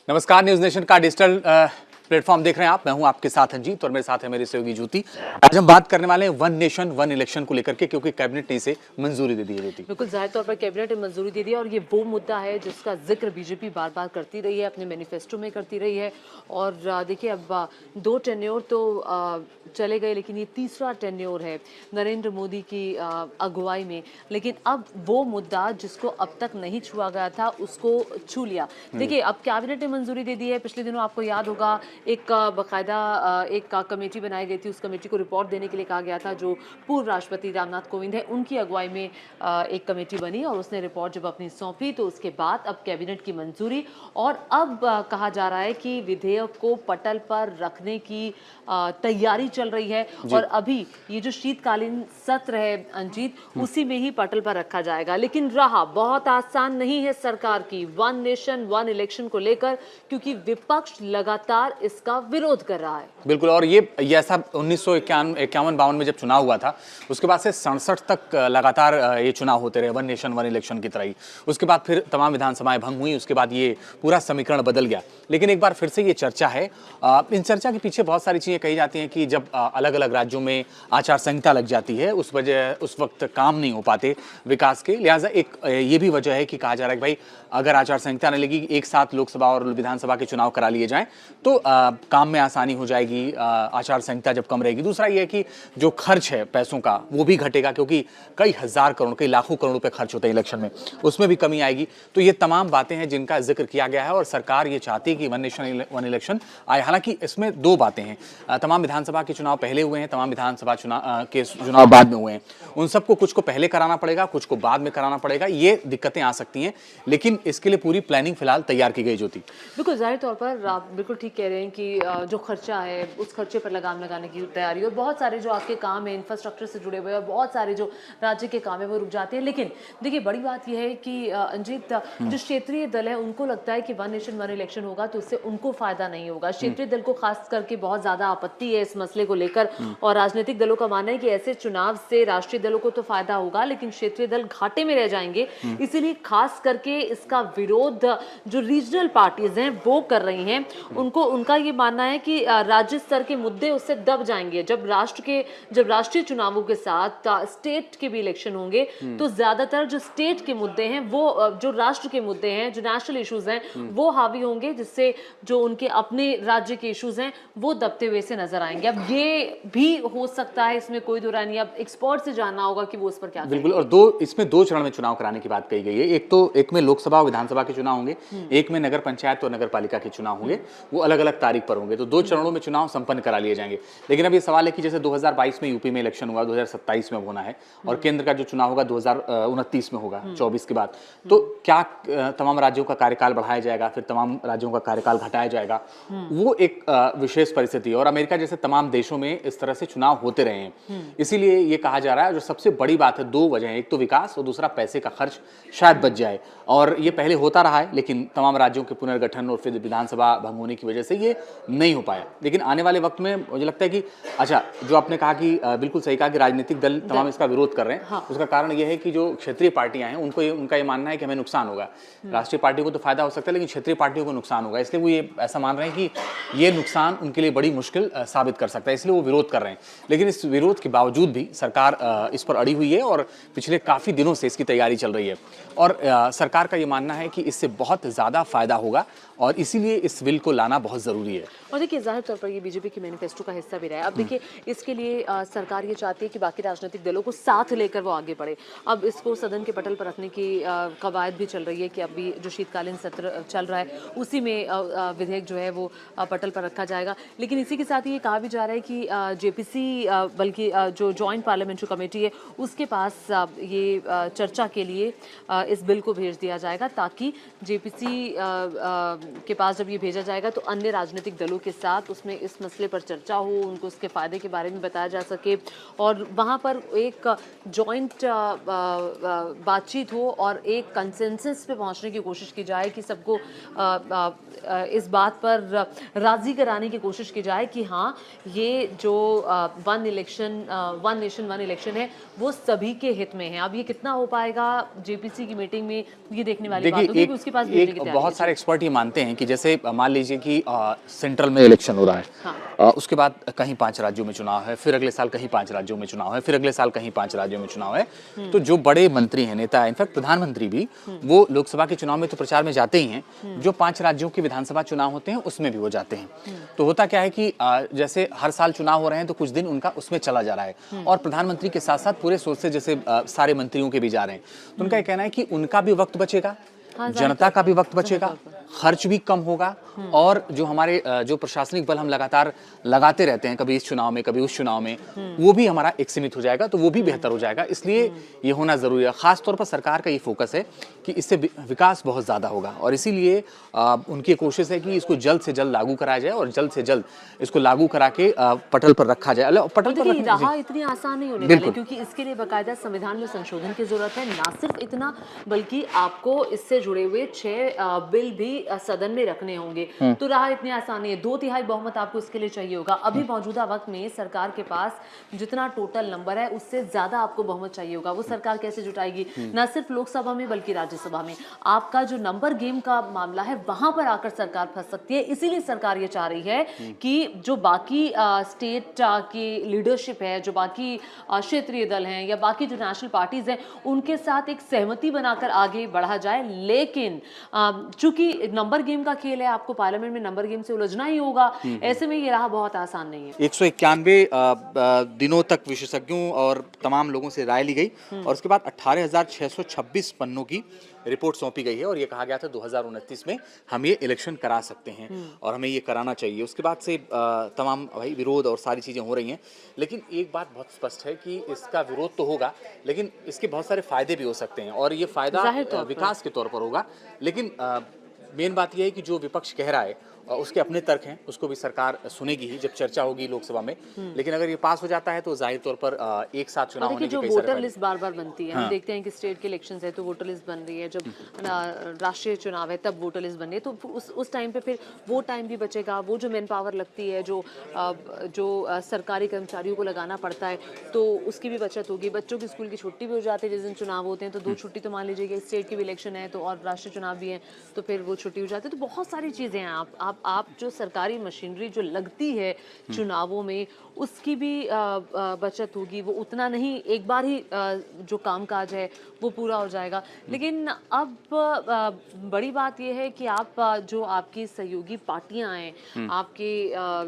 नमस्कार, news nation का digital platform देख रहे हैं आप। मैं हूं आपके साथ अंजीत और मेरे साथ है मेरे सहयोगी ज्योति। आज हम बात करने वाले हैं वन नेशन वन इलेक्शन को लेकर के, क्योंकि कैबिनेट ने इसे मंजूरी दे दी है। ज्योति, बिल्कुल जाहिर तौर पर कैबिनेट ने मंजूरी दे दी और ये वो मुद्दा है जिसका जिक्र बीजेपी बार बार करती रही है, अपने मैनिफेस्टो में करती रही है। और देखिए, अब 2 टेन्योर तो चले गए, लेकिन ये तीसरा टेन्योर है नरेंद्र मोदी की अगुवाई में। लेकिन अब वो मुद्दा जिसको अब तक नहीं छुआ गया था उसको छू लिया। देखिए, अब कैबिनेट ने मंजूरी दे दी है। पिछले दिनों आपको याद होगा एक बाकायदा एक कमेटी बनाई गई थी। उस कमेटी को रिपोर्ट देने के लिए कहा गया था, जो पूर्व राष्ट्रपति रामनाथ कोविंद है उनकी अगुवाई में एक कमेटी बनी और उसने रिपोर्ट जब अपनी सौंपी तो उसके बाद अब कैबिनेट की मंजूरी। और अब कहा जा रहा है कि विधेयक को पटल पर रखने की तैयारी चल रही है। और अभी ये जो शीतकालीन सत्र है अंजीत, उसी में ही पटल पर रखा जाएगा। लेकिन राह बहुत आसान नहीं है सरकार की वन नेशन वन इलेक्शन को लेकर, क्योंकि विपक्ष लगातार इसका विरोध कर रहा है। बिल्कुल। और ये ऐसा 1951-52 में जब चुनाव हुआ था, उसके बाद से 67 तक लगातार ये चुनाव होते रहे वन नेशन वन इलेक्शन की तरह ही। उसके बाद फिर तमाम विधानसभाएं भंग हुई, उसके बाद ये पूरा समीकरण बदल गया। लेकिन एक बार फिर से ये चर्चा है। इन चर्चा के पीछे बहुत सारी चीजें कही जाती हैं कि जब अलग अलग राज्यों में आचार संहिता लग जाती है, उस वक्त काम नहीं हो पाते विकास के। लिहाजा एक ये भी वजह है कि कहा जा रहा है कि भाई अगर आचार संहिता नहीं लगी, एक साथ लोकसभा और विधानसभा के चुनाव करा लिए जाएं तो काम में आसानी हो जाएगी, आचार संहिता जब कम रहेगी। दूसरा ये है कि जो खर्च है पैसों का वो भी घटेगा, क्योंकि कई हजार करोड़ कई लाखों करोड़ रुपए खर्च होते हैं इलेक्शन में, उसमें भी कमी आएगी। तो ये तमाम बातें हैं जिनका जिक्र किया गया है और सरकार ये चाहती है कि वन नेशन वन इलेक्शन आए। हालांकि इसमें दो बातें हैं। तमाम विधानसभा के चुनाव पहले हुए हैं, तमाम विधानसभा के चुनाव बाद में हुए हैं। उन सबको कुछ को पहले कराना पड़ेगा, कुछ को बाद में कराना पड़ेगा। ये दिक्कतें आ सकती हैं, लेकिन इसके लिए पूरी प्लानिंग फिलहाल तैयार की गई। ज्योति, बिल्कुल जाहिर तौर पर आप बिल्कुल ठीक कह रहे हैं कि जो खर्चा है उस खर्चे पर लगाम लगाने की तैयारी, और बहुत सारे जो आपके काम है इंफ्रास्ट्रक्चर से जुड़े हुए और बहुत सारे जो राज्य के काम है वो रुक जाते हैं। लेकिन देखिए, बड़ी बात यह है कि अंजीत, जो क्षेत्रीय दल है उनको लगता है कि वन नेशन वन इलेक्शन होगा तो उससे उनको फायदा नहीं होगा। क्षेत्रीय दल को खास करके बहुत ज्यादा आपत्ति है इस मसले को लेकर, और राजनीतिक दलों का मानना है कि ऐसे चुनाव से राष्ट्रीय दलों को तो फायदा होगा लेकिन क्षेत्रीय दल घाटे में रह जाएंगे। इसीलिए खास करके इसका विरोध जो रीजनल पार्टीज हैं वो कर रही हैं। उनका ये मानना है कि राज्य स्तर के मुद्दे उससे दब जाएंगे। जब राष्ट्रीय चुनावों के साथ स्टेट के भी इलेक्शन होंगे तो ज्यादातर जो स्टेट के मुद्दे हैं, वो जो राष्ट्र के मुद्दे हैं, जो नेशनल इश्यूज हैं, वो हावी होंगे, जिससे जो उनके अपने राज्य के इश्यूज हैं वो दबते हुए से नजर आएंगे। अब ये भी हो सकता है, इसमें कोई दो राय नहीं। अब एक्सपर्ट से जानना होगा कि वो इस पर क्या कहेंगे। बिल्कुल। और इसमें दो चरण में चुनाव कराने की बात कही गई है। एक में लोकसभा और विधानसभा के चुनाव होंगे, एक में नगर पंचायत और नगर पालिका के चुनाव होंगे। वो अलग अलग तारीख पर होंगे। तो दो चरणों में चुनाव संपन्न करा लिए जाएंगे। लेकिन अब ये सवाल है कि जैसे 2022 में यूपी में इलेक्शन हुआ, 2027 में होना है, और केंद्र का जो चुनाव होगा 2029 में होगा, 24 के बाद। तो क्या तमाम राज्यों का कार्यकाल बढ़ाया जाएगा, फिर तमाम राज्यों का कार्यकाल घटाया जाएगा? वो एक विशेष परिस्थिति है। और अमेरिका जैसे तमाम देशों में इस तरह से चुनाव होते रहे हैं। इसीलिए ये कहा जा रहा है, जो सबसे बड़ी बात है, दो वजह है, एक तो विकास और दूसरा पैसे का खर्च शायद बच जाए। और ये पहले होता रहा है, लेकिन तमाम राज्यों के पुनर्गठन और फिर विधानसभा भंग होने की वजह से ये नहीं हो पाया। लेकिन आने वाले वक्त में मुझे लगता है कि अच्छा, जो आपने कहा कि बिल्कुल सही कहा कि राजनीतिक दल तमाम इसका विरोध कर रहे हैं। हाँ। उसका कारण ये है कि जो क्षेत्रीय पार्टियां हैं उनका ये मानना है कि हमें नुकसान होगा। राष्ट्रीय पार्टी को तो फायदा हो सकता है, लेकिन क्षेत्रीय पार्टियों को नुकसान होगा। इसलिए वो ये ऐसा मान रहे हैं कि ये नुकसान उनके लिए बड़ी मुश्किल साबित कर सकता है, इसलिए वो विरोध कर रहे हैं। लेकिन इस विरोध के बावजूद भी सरकार इस पर अड़ी हुई है और पिछले काफी दिनों से इसकी तैयारी चल रही है। और सरकार का ये मानना है कि इससे बहुत ज्यादा फायदा होगा और इसीलिए इस बिल को लाना बहुत जरूरी है। और देखिए, जाहिर तौर पर ये बीजेपी के मैनिफेस्टो का हिस्सा भी रहा है। अब देखिए, इसके लिए सरकार ये चाहती है कि बाकी राजनीतिक दलों को साथ लेकर वो आगे बढ़े। अब इसको सदन के पटल पर रखने की कवायद भी चल रही है कि अभी जो शीतकालीन सत्र चल रहा है उसी में विधेयक जो है वो पटल पर रखा जाएगा। लेकिन इसी के साथ ये कहा भी जा रहा है कि जेपीसी बल्कि जो जॉइंट पार्लियामेंट्री कमेटी है उसके पास ये चर्चा के लिए इस बिल को भेज दिया जाएगा, ताकि जेपीसी के पास जब ये भेजा जाएगा तो अन्य राजनीतिक दलों के साथ, उसमें इस मसले पर चर्चा हो, उनको उसके फ़ायदे के बारे में बताया जा सके और वहाँ पर एक जॉइंट बातचीत हो और एक कंसेंसस पे पहुँचने की कोशिश की जाए कि सबको इस बात पर राज़ी कराने की कोशिश की जाए कि हाँ, ये जो वन नेशन वन इलेक्शन है वो सभी के हित में है। अब ये कितना हो पाएगा जेपीसी की मीटिंग में, ये देखने वाली बात होगी कि उसके पास भेजने की तैयारी बहुत है। सारे एक्सपर्ट ये मानते हैं कि जैसे मान लीजिए कि सेंट्रल में इलेक्शन हो रहा है, हाँ। उसके बाद कहीं 5 राज्यों में चुनाव है, फिर अगले साल कहीं 5 राज्यों में चुनाव है, फिर अगले साल कहीं 5 राज्यों में चुनाव है। तो जो बड़े मंत्री हैं, नेता, इनफैक्ट प्रधानमंत्री भी, वो लोकसभा के चुनाव में तो प्रचार में जाते ही हैं, जो 5 राज्यों के विधानसभा चुनाव होते हैं उसमें भी वो जाते हैं। तो होता क्या है कि जैसे हर साल चुनाव हो रहे हैं तो कुछ दिन उनका उसमें चला जा रहा है और प्रधानमंत्री के साथ साथ पूरे सोच से जैसे सारे मंत्रियों के भी जा रहे हैं। तो उनका ये कहना है कि उनका भी वक्त बचेगा, जनता का भी वक्त बचेगा, खर्च भी कम होगा और जो हमारे जो प्रशासनिक बल हम लगातार लगाते रहते हैं, कभी इस चुनाव में कभी उस चुनाव में, वो भी हमारा एक सीमित हो जाएगा, तो वो भी बेहतर हो जाएगा। इसलिए ये होना जरूरी है। खास तौर पर सरकार का ये फोकस है कि इससे विकास बहुत ज्यादा होगा और इसीलिए उनकी कोशिश है कि इसको जल्द से जल्द लागू कराया जाए और जल्द से जल्द इसको लागू करा के पटल पर रखा जाए। पटल पर राह इतनी आसान नहीं होने वाली, क्योंकि इसके लिए बाकायदा संविधान में संशोधन की जरूरत है। ना सिर्फ इतना, बल्कि आपको इससे जुड़े हुए 6 बिल भी सदन में रखने होंगे। तो राह इतनी आसान नहीं है। 2/3 बहुमत आपको इसके लिए चाहिए होगा। अभी मौजूदा वक्त में सरकार के पास जितना टोटल नंबर है उससे ज्यादा आपको बहुमत चाहिए होगा। वो सरकार कैसे जुटाएगी? ना सिर्फ लोकसभा में बल्कि राज्यसभा में। आपका जो नंबर गेम का मामला है वहां पर आकर सरकार फंस सकती है। इसीलिए सरकार ये चाह रही है कि जो बाकी स्टेट की लीडरशिप है, जो बाकी क्षेत्रीय दल हैं या बाकी जो नेशनल पार्टीज हैं, उनके साथ एक सहमति बनाकर आगे बढ़ा जाए। लेकिन चूंकि नंबर गेम का खेल है, आपको पार्लियामेंट में नंबर गेम से उलझना ही होगा। ऐसे में ये राह बहुत आसान नहीं है। 191 दिनों तक विशेषज्ञों और तमाम लोगों से राय ली गई और उसके बाद 18,626 पन्नों की रिपोर्ट सौंपी गई है और ये कहा गया था 2029 में हम ये इलेक्शन करा सकते हैं और हमें ये कराना चाहिए। उसके बाद से तमाम भाई विरोध और सारी चीज़ें हो रही हैं, लेकिन एक बात बहुत स्पष्ट है कि इसका विरोध तो होगा, लेकिन इसके बहुत सारे फायदे भी हो सकते हैं और ये फायदा विकास के तौर पर होगा। लेकिन मेन बात यह है कि जो विपक्ष कह रहा है उसके अपने तर्क हैं, उसको भी सरकार सुनेगी ही जब चर्चा होगी लोकसभा में। लेकिन अगर ये पास हो जाता है तो जाहिर तौर पर एक साथ चुनाव होने के जो वोटर लिस्ट बार बार बनती है, हम देखते हैं कि स्टेट के इलेक्शंस है तो वोटर लिस्ट बन रही है, जब राष्ट्रीय चुनाव है तब वोटर लिस्ट बन रही है, तो उस टाइम पे फिर वो टाइम भी बचेगा। वो जो मैन पावर लगती है, जो सरकारी कर्मचारियों को लगाना पड़ता है, तो उसकी भी बचत होगी। बच्चों की स्कूल की छुट्टी भी हो जाती है जिस दिन चुनाव होते हैं, तो 2 छुट्टी तो मान लीजिए स्टेट की भी इलेक्शन है तो और राष्ट्रीय चुनाव भी है तो फिर वो छुट्टी हो जाती है। तो बहुत सारी चीज़ें हैं। आप जो सरकारी मशीनरी जो लगती है चुनावों में, उसकी भी बचत होगी। वो उतना नहीं, एक बार ही जो कामकाज है वो पूरा हो जाएगा। लेकिन अब बड़ी बात यह है कि आप जो आपकी सहयोगी पार्टियां हैं, आपके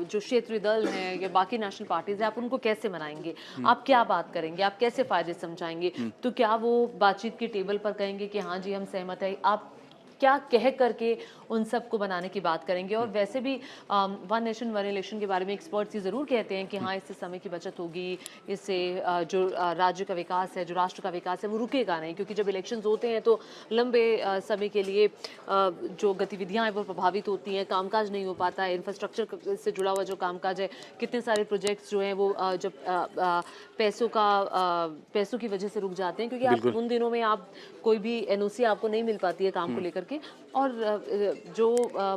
जो क्षेत्रीय दल हैं या बाकी नेशनल पार्टीज हैं, आप उनको कैसे मनाएंगे? आप क्या बात करेंगे? आप कैसे फायदे समझाएंगे? तो क्या वो बातचीत की टेबल पर कहेंगे कि हाँ जी हम सहमत है? आप क्या कह करके उन सबको बनाने की बात करेंगे? और वैसे भी वन नेशन वन इलेक्शन के बारे में एक्सपर्ट्स ये ज़रूर कहते हैं कि हाँ इससे समय की बचत होगी, इससे जो राज्य का विकास है, जो राष्ट्र का विकास है वो रुकेगा नहीं, क्योंकि जब इलेक्शंस होते हैं तो लंबे समय के लिए जो गतिविधियाँ हैं वो प्रभावित होती हैं, कामकाज नहीं हो पाता है, इंफ्रास्ट्रक्चर से जुड़ा हुआ जो कामकाज है, कितने सारे प्रोजेक्ट्स जो हैं वो जब पैसों की वजह से रुक जाते हैं, क्योंकि आप उन दिनों में आप कोई भी एनओसी आपको नहीं मिल पाती है काम को लेकर के, और जो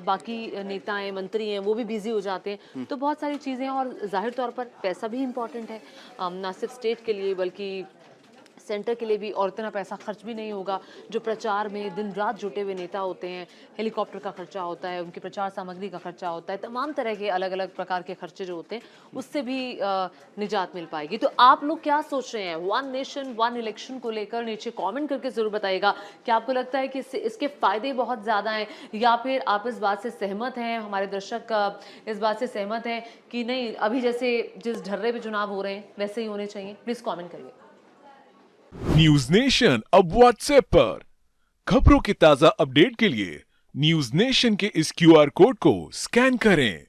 बाकी नेता हैं, मंत्री हैं, वो भी बिजी हो जाते हैं। तो बहुत सारी चीज़ें, और जाहिर तौर पर पैसा भी इम्पॉर्टेंट है, ना सिर्फ स्टेट के लिए बल्कि सेंटर के लिए भी। और इतना पैसा खर्च भी नहीं होगा। जो प्रचार में दिन रात जुटे हुए नेता होते हैं, हेलीकॉप्टर का खर्चा होता है, उनकी प्रचार सामग्री का खर्चा होता है, तमाम तरह के अलग अलग प्रकार के खर्चे जो होते हैं, उससे भी निजात मिल पाएगी। तो आप लोग क्या सोच रहे हैं वन नेशन वन इलेक्शन को लेकर? नीचे कमेंट करके जरूर बताइएगा। क्या आपको लगता है कि इसके फायदे बहुत ज़्यादा हैं, या फिर आप इस बात से सहमत हैं, हमारे दर्शक इस बात से सहमत हैं कि नहीं, अभी जैसे जिस ढर्रे पे चुनाव हो रहे हैं वैसे ही होने चाहिए? प्लीज़ कॉमेंट करिए। न्यूज नेशन अब व्हाट्सएप पर खबरों के ताजा अपडेट के लिए न्यूज नेशन के इस QR कोड को स्कैन करें।